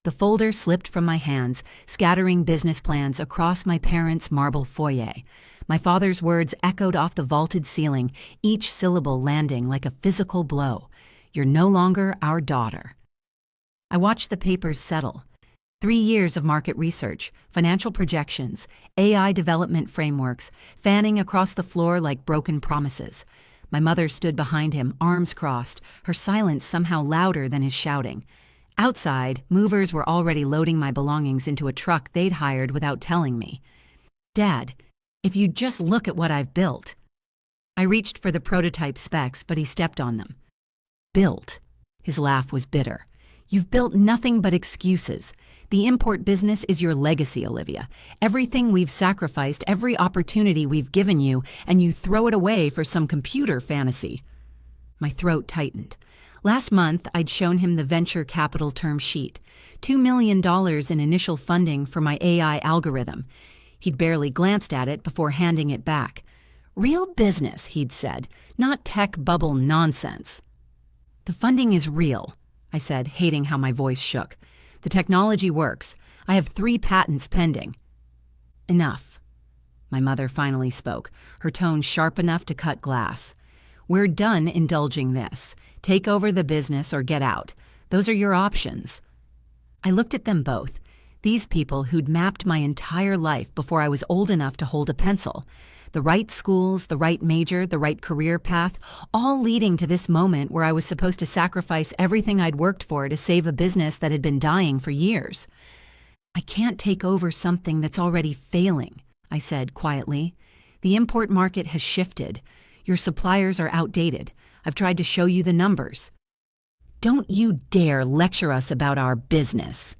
The folder slipped from my hands, scattering business plans across my parents' marble foyer. My father's words echoed off the vaulted ceiling, each syllable landing like a physical blow. "You're no longer our daughter." I watched the papers settle. 3 years of market research, financial projections, AI development frameworks, fanning across the floor like broken promises. My mother stood behind him, arms crossed, her silence somehow louder than his shouting. Outside, movers were already loading my belongings into a truck they'd hired without telling me. "Dad, if you'd just look at what I've built." I reached for the prototype specs, but he stepped on them. "Built?" His laugh was bitter. "You've built nothing but excuses. The import business is your legacy, Olivia. Everything we've sacrificed, every opportunity we've given you, and you throw it away for some computer fantasy." My throat tightened. Last month, I'd shown him the venture capital term sheet, $2 million in initial funding for my AI algorithm. He'd barely glanced at it before handing it back. "Real business," he'd said, "not tech bubble nonsense." "The funding is real," I said, hating how my voice shook. "The technology works. I have 3 patents pending." "Enough." My mother finally spoke, her tone sharp enough to cut glass. "We're done indulging this. Take over the business or get out. Those are your options." I looked at them both, these people who'd mapped my entire life before I was old enough to hold a pencil. The right schools, the right major, the right career path, all leading to this moment where I was supposed to sacrifice everything I'd worked for to save a business that had been dying for years. "I can't take over something that's already failing," I said quietly. "The import market has shifted. Your suppliers are outdated. I've tried to show you the numbers." "Don't you dare lecture us about our business."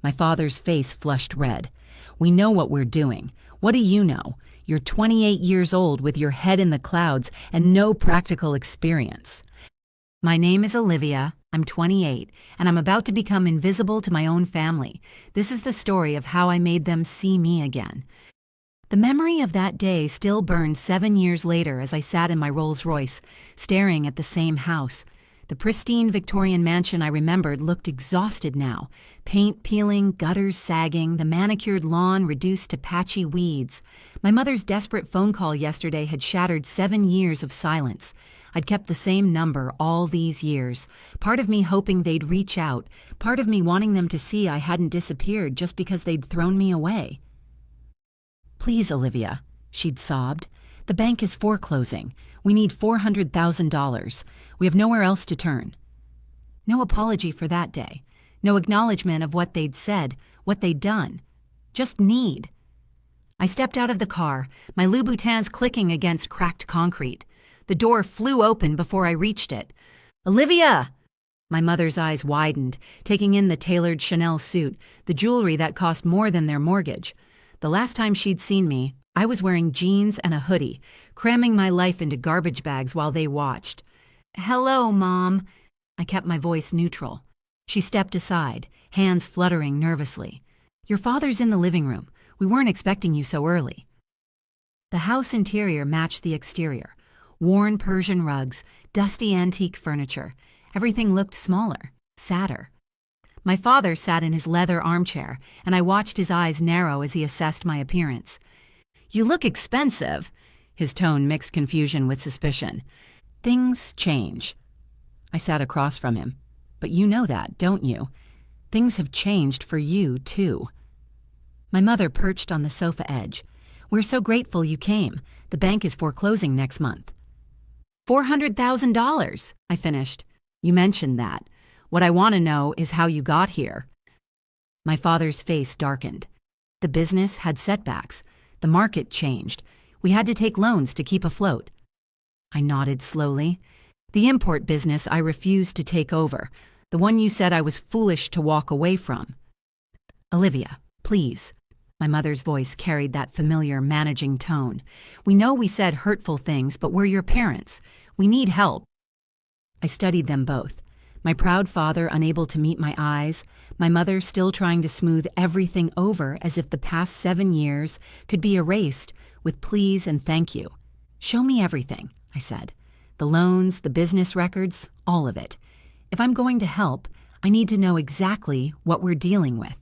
My father's face flushed red. "We know what we're doing. What do you know? You're 28 years old with your head in the clouds and no practical experience." "My name is Olivia. I'm 28, and I'm about to become invisible to my own family. This is the story of how I made them see me again." The memory of that day still burned 7 years later as I sat in my Rolls-Royce, staring at the same house. The pristine Victorian mansion I remembered looked exhausted now. Paint peeling, gutters sagging, the manicured lawn reduced to patchy weeds. My mother's desperate phone call yesterday had shattered 7 years of silence. I'd kept the same number all these years, part of me hoping they'd reach out, part of me wanting them to see I hadn't disappeared just because they'd thrown me away. "Please, Olivia," she'd sobbed. "The bank is foreclosing. We need $400,000. We have nowhere else to turn." No apology for that day. No acknowledgement of what they'd said, what they'd done. Just need. I stepped out of the car, my Louboutins clicking against cracked concrete. The door flew open before I reached it. "Olivia!" My mother's eyes widened, taking in the tailored Chanel suit, the jewelry that cost more than their mortgage. The last time she'd seen me, I was wearing jeans and a hoodie, cramming my life into garbage bags while they watched. "Hello, Mom." I kept my voice neutral. She stepped aside, hands fluttering nervously. "Your father's in the living room. We weren't expecting you so early." The house interior matched the exterior. Worn Persian rugs, dusty antique furniture. Everything looked smaller, sadder. My father sat in his leather armchair, and I watched his eyes narrow as he assessed my appearance. "You look expensive." His tone mixed confusion with suspicion. "Things change." I sat across from him. "But you know that, don't you? Things have changed for you, too." My mother perched on the sofa edge. "We're so grateful you came. The bank is foreclosing next month." $400,000, I finished. "You mentioned that. What I want to know is how you got here." My father's face darkened. The business had setbacks. The market changed. We had to take loans to keep afloat. I nodded slowly. "The import business I refused to take over, the one you said I was foolish to walk away from." "Olivia, please." My mother's voice carried that familiar managing tone. "We know we said hurtful things, but we're your parents. We need help." I studied them both. My proud father unable to meet my eyes, my mother still trying to smooth everything over as if the past 7 years could be erased with please and thank you. "Show me everything," I said. "The loans, the business records, all of it. If I'm going to help, I need to know exactly what we're dealing with.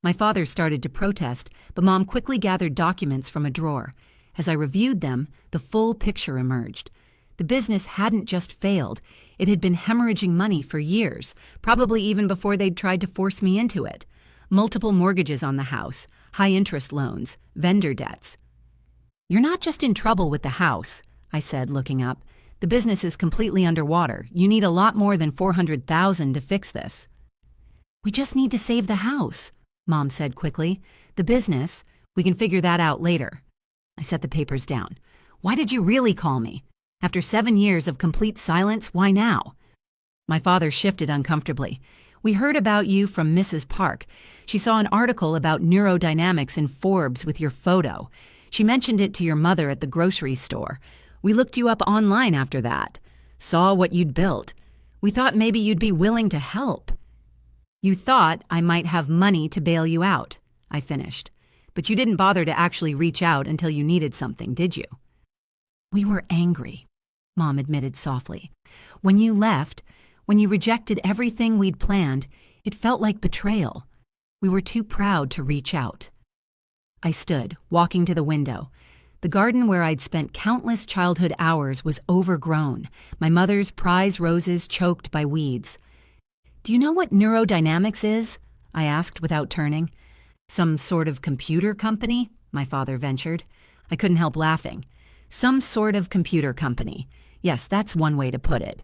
My father started to protest, but Mom quickly gathered documents from a drawer. As I reviewed them, the full picture emerged. The business hadn't just failed, it had been hemorrhaging money for years, probably even before they'd tried to force me into it. Multiple mortgages on the house, high-interest loans, vendor debts. "You're not just in trouble with the house," I said, looking up. "The business is completely underwater. You need a lot more than $400,000 to fix this." "We just need to save the house," Mom said quickly. "The business, we can figure that out later." I set the papers down. "Why did you really call me? After 7 years of complete silence, why now?" My father shifted uncomfortably. "We heard about you from Mrs. Park. She saw an article about neurodynamics in Forbes with your photo. She mentioned it to your mother at the grocery store. We looked you up online after that. Saw what you'd built. We thought maybe you'd be willing to help." "You thought I might have money to bail you out," I finished. "But you didn't bother to actually reach out until you needed something, did you?" "We were angry," Mom admitted softly. "When you left, when you rejected everything we'd planned, it felt like betrayal. We were too proud to reach out." I stood, walking to the window. The garden where I'd spent countless childhood hours was overgrown, my mother's prize roses choked by weeds. "Do you know what neurodynamics is?" I asked without turning. "Some sort of computer company?" my father ventured. I couldn't help laughing. "Some sort of computer company. Yes, that's one way to put it."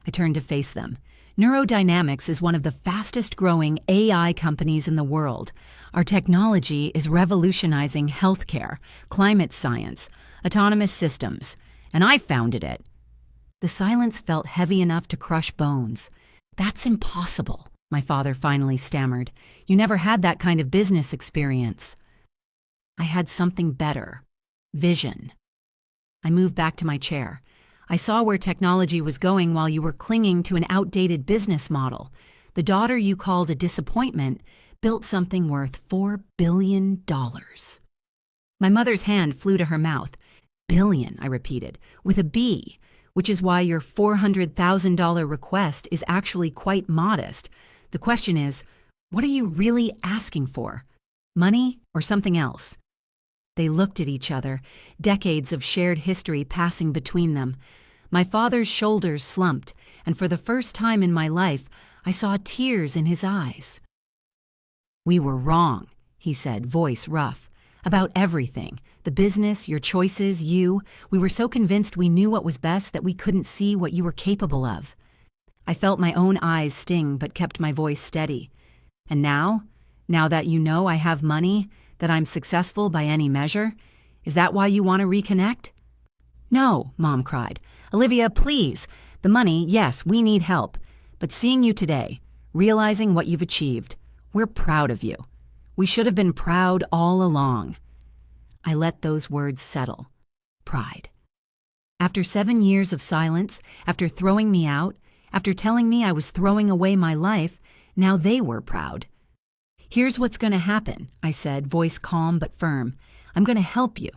I turned to face them. "Neurodynamics is one of the fastest-growing AI companies in the world. Our technology is revolutionizing healthcare, climate science, autonomous systems, and I founded it." The silence felt heavy enough to crush bones. "That's impossible," my father finally stammered. "You never had that kind of business experience." "I had something better. Vision." I moved back to my chair. "I saw where technology was going while you were clinging to an outdated business model. The daughter you called a disappointment built something worth $4 billion. My mother's hand flew to her mouth. "Billion," I repeated, "with a B, which is why your $400,000 request is actually quite modest. The question is, what are you really asking for? Money or something else?" They looked at each other, decades of shared history passing between them. My father's shoulders slumped, and for the first time in my life, I saw tears in his eyes. "We were wrong," he said, voice rough. "About everything. The business, your choices, you. We were so convinced we knew what was best that we couldn't see what you were capable of." I felt my own eyes sting but kept my voice steady. "And now that you know I have money, that I'm successful by any measure, is that why you want to reconnect?" "No," Mom cried. "Olivia, please. The money, yes, we need help. But seeing you today, realizing what you've achieved, we're proud of you. We should have been proud all along." I let those words settle. Pride. After 7 years of silence, after throwing me out, after telling me I was throwing away my life, now they were proud. "Here's what's going to happen," I said, voice calm but firm. "I'm going to help you,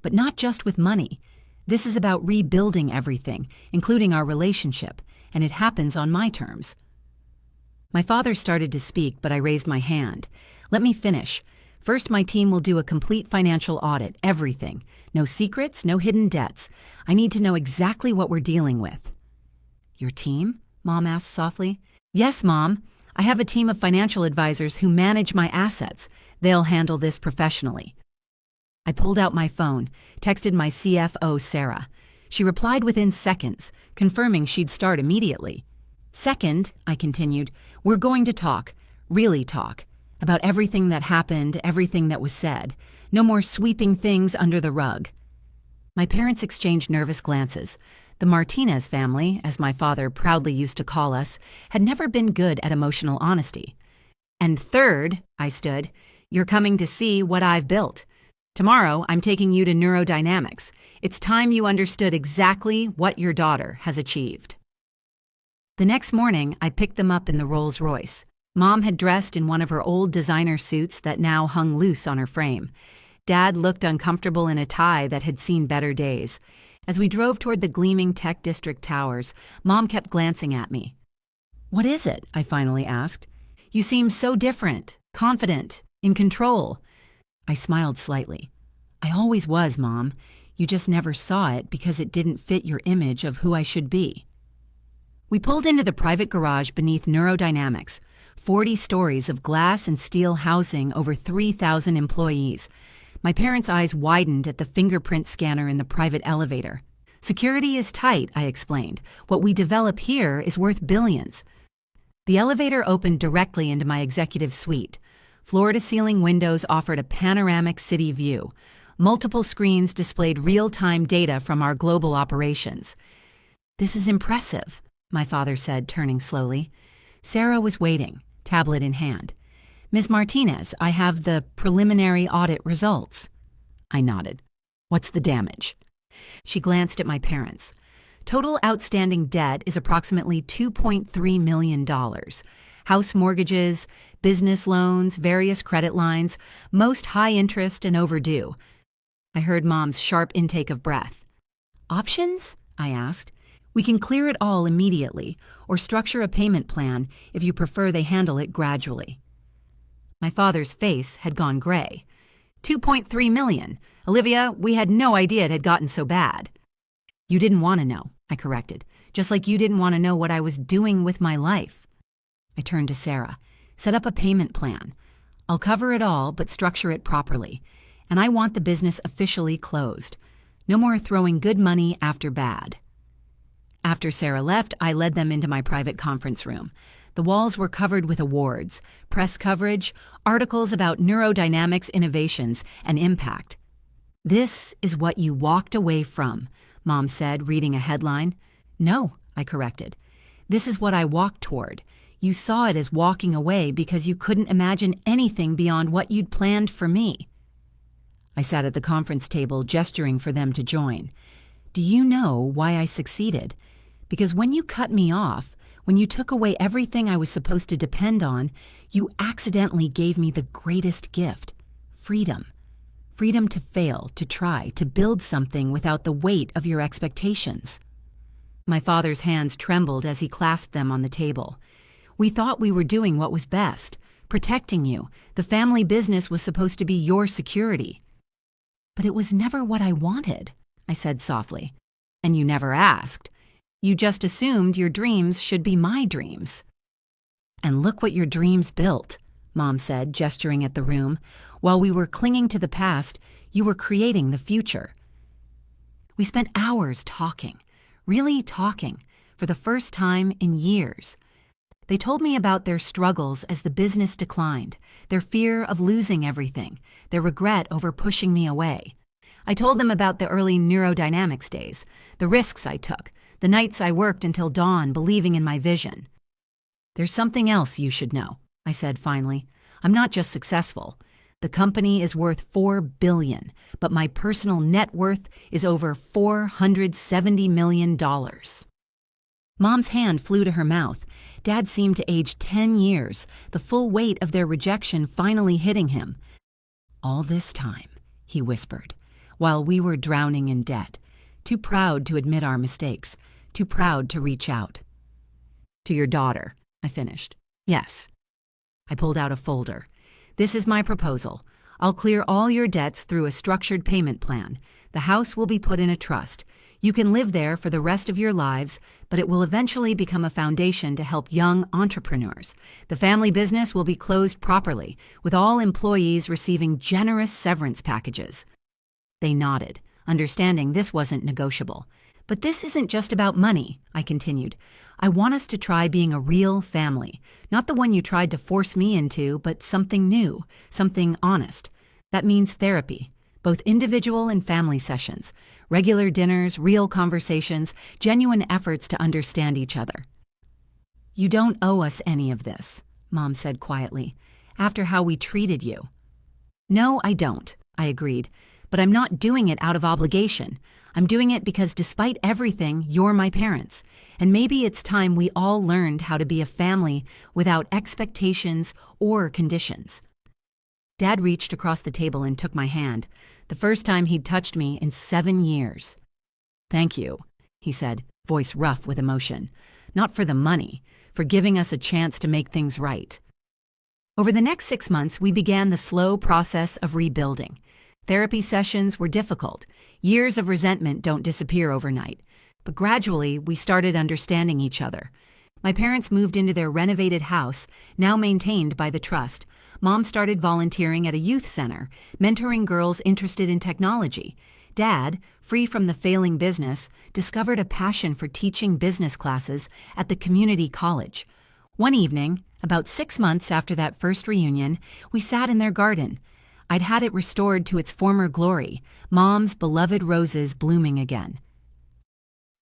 but not just with money. This is about rebuilding everything, including our relationship, and it happens on my terms." My father started to speak, but I raised my hand. "Let me finish. First, my team will do a complete financial audit, everything. No secrets, no hidden debts. I need to know exactly what we're dealing with." "Your team?" Mom asked softly. "Yes, Mom. I have a team of financial advisors who manage my assets. They'll handle this professionally." I pulled out my phone, texted my CFO, Sarah. She replied within seconds, confirming she'd start immediately. "Second," I continued, "we're going to talk, really talk, about everything that happened, everything that was said. No more sweeping things under the rug." My parents exchanged nervous glances. The Martinez family, as my father proudly used to call us, had never been good at emotional honesty. "And third," I stood, "you're coming to see what I've built. Tomorrow, I'm taking you to neurodynamics. It's time you understood exactly what your daughter has achieved." The next morning, I picked them up in the Rolls-Royce. Mom had dressed in one of her old designer suits that now hung loose on her frame. Dad looked uncomfortable in a tie that had seen better days. As we drove toward the gleaming Tech District towers, Mom kept glancing at me. "What is it?" I finally asked. "You seem so different, confident, in control." I smiled slightly. "I always was, Mom. You just never saw it because it didn't fit your image of who I should be." We pulled into the private garage beneath Neurodynamics, 40 stories of glass and steel housing over 3,000 employees. My parents' eyes widened at the fingerprint scanner in the private elevator. "Security is tight," I explained. "What we develop here is worth billions." The elevator opened directly into my executive suite. Floor-to-ceiling windows offered a panoramic city view. Multiple screens displayed real-time data from our global operations. "This is impressive," my father said, turning slowly. Sarah was waiting, tablet in hand. "Ms. Martinez, I have the preliminary audit results." I nodded. "What's the damage?" She glanced at my parents. "Total outstanding debt is approximately $2.3 million. House mortgages, business loans, various credit lines, most high interest and overdue." I heard Mom's sharp intake of breath. "Options?" I asked. "We can clear it all immediately, or structure a payment plan if you prefer they handle it gradually." My father's face had gone gray. $2.3 million. Olivia, we had no idea it had gotten so bad." "You didn't want to know," I corrected, "just like you didn't want to know what I was doing with my life." I turned to Sarah. "Set up a payment plan. I'll cover it all, but structure it properly. And I want the business officially closed. No more throwing good money after bad." After Sarah left, I led them into my private conference room. The walls were covered with awards, press coverage, articles about neurodynamics innovations and impact. "This is what you walked away from," Mom said, reading a headline. "No," I corrected. "This is what I walked toward. You saw it as walking away because you couldn't imagine anything beyond what you'd planned for me." I sat at the conference table, gesturing for them to join. "Do you know why I succeeded? Because when you cut me off, when you took away everything I was supposed to depend on, you accidentally gave me the greatest gift: freedom. Freedom to fail, to try, to build something without the weight of your expectations." My father's hands trembled as he clasped them on the table. "We thought we were doing what was best, protecting you. The family business was supposed to be your security." "But it was never what I wanted," I said softly. "And you never asked. You just assumed your dreams should be my dreams." "And look what your dreams built," Mom said, gesturing at the room. "While we were clinging to the past, you were creating the future." We spent hours talking, really talking, for the first time in years. They told me about their struggles as the business declined, their fear of losing everything, their regret over pushing me away. I told them about the early neurodynamics days, the risks I took, the nights I worked until dawn believing in my vision. "There's something else you should know," I said finally. "I'm not just successful. The company is worth $4 billion, but my personal net worth is over $470 million. Mom's hand flew to her mouth. Dad seemed to age 10 years, the full weight of their rejection finally hitting him. "All this time," he whispered, "while we were drowning in debt, too proud to admit our mistakes, too proud to reach out." "To your daughter," I finished. "Yes." I pulled out a folder. "This is my proposal. I'll clear all your debts through a structured payment plan. The house will be put in a trust. You can live there for the rest of your lives, but it will eventually become a foundation to help young entrepreneurs. The family business will be closed properly, with all employees receiving generous severance packages." They nodded, understanding this wasn't negotiable. "But this isn't just about money," I continued. "I want us to try being a real family, not the one you tried to force me into, but something new, something honest. That means therapy, both individual and family sessions, regular dinners, real conversations, genuine efforts to understand each other." "You don't owe us any of this," Mom said quietly, "after how we treated you." "No, I don't," I agreed. "But I'm not doing it out of obligation. I'm doing it because despite everything, you're my parents. And maybe it's time we all learned how to be a family without expectations or conditions." Dad reached across the table and took my hand, the first time he'd touched me in 7 years. "Thank you," he said, voice rough with emotion. "Not for the money, for giving us a chance to make things right. Over the next 6 months, we began the slow process of rebuilding. Therapy sessions were difficult. Years of resentment don't disappear overnight. But gradually, we started understanding each other. My parents moved into their renovated house, now maintained by the trust. Mom started volunteering at a youth center, mentoring girls interested in technology. Dad, free from the failing business, discovered a passion for teaching business classes at the community college. One evening, about 6 months after that first reunion, we sat in their garden. I'd had it restored to its former glory, Mom's beloved roses blooming again.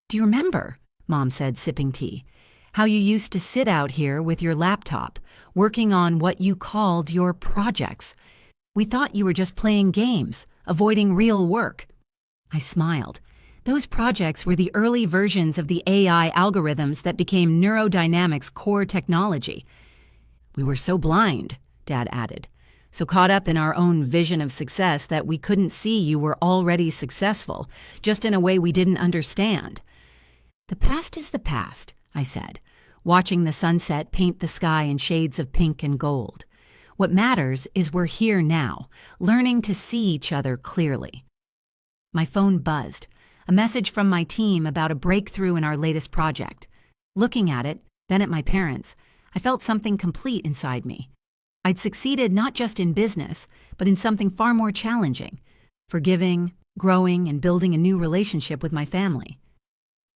"Do you remember," Mom said, sipping tea, "how you used to sit out here with your laptop, working on what you called your projects? We thought you were just playing games, avoiding real work." I smiled. Those projects were the early versions of the AI algorithms that became neurodynamics core technology. "We were so blind," Dad added, "so caught up in our own vision of success that we couldn't see you were already successful, just in a way we didn't understand." "The past is the past," I said, watching the sunset paint the sky in shades of pink and gold. "What matters is we're here now, learning to see each other clearly." My phone buzzed, a message from my team about a breakthrough in our latest project. Looking at it, then at my parents, I felt something complete inside me. I'd succeeded not just in business, but in something far more challenging: forgiving, growing, and building a new relationship with my family.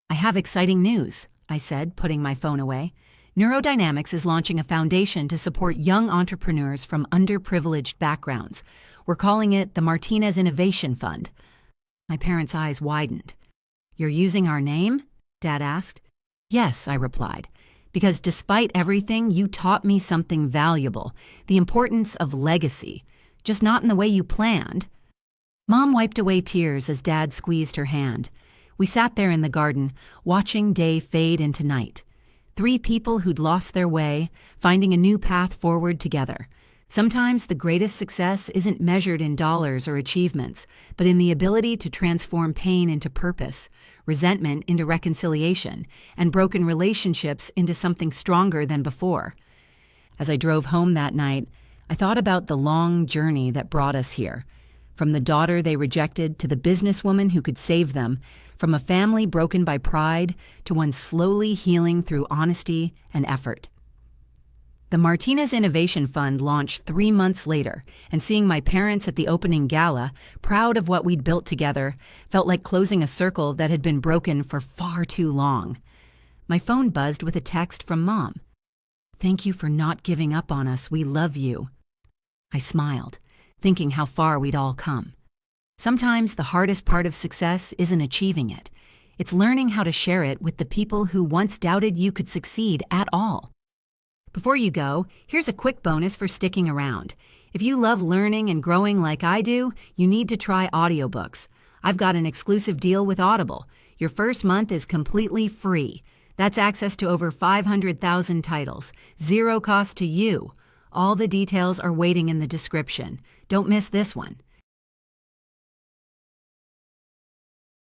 "I have exciting news," I said, putting my phone away. "Neurodynamics is launching a foundation to support young entrepreneurs from underprivileged backgrounds. We're calling it the Martinez Innovation Fund." My parents' eyes widened. "You're using our name?" Dad asked. "Yes," I replied, "because despite everything, you taught me something valuable, the importance of legacy, just not in the way you planned." Mom wiped away tears as Dad squeezed her hand. We sat there in the garden, watching day fade into night. 3 people who'd lost their way, finding a new path forward together. Sometimes the greatest success isn't measured in dollars or achievements, but in the ability to transform pain into purpose, resentment into reconciliation, and broken relationships into something stronger than before. As I drove home that night, I thought about the long journey that brought us here. From the daughter they rejected to the businesswoman who could save them, from a family broken by pride to one slowly healing through honesty and effort. The Martinez Innovation Fund launched 3 months later, and seeing my parents at the opening gala, proud of what we'd built together, felt like closing a circle that had been broken for far too long. My phone buzzed with a text from Mom. "Thank you for not giving up on us. We love you." I smiled, thinking how far we'd all come. Sometimes the hardest part of success isn't achieving it. It's learning how to share it with the people who once doubted you could succeed at all. Before you go, here's a quick bonus for sticking around. If you love learning and growing like I do, you need to try audiobooks. I've got an exclusive deal with Audible. Your first month is completely free. That's access to over 500,000 titles, 0 cost to you. All the details are waiting in the description. Don't miss this one.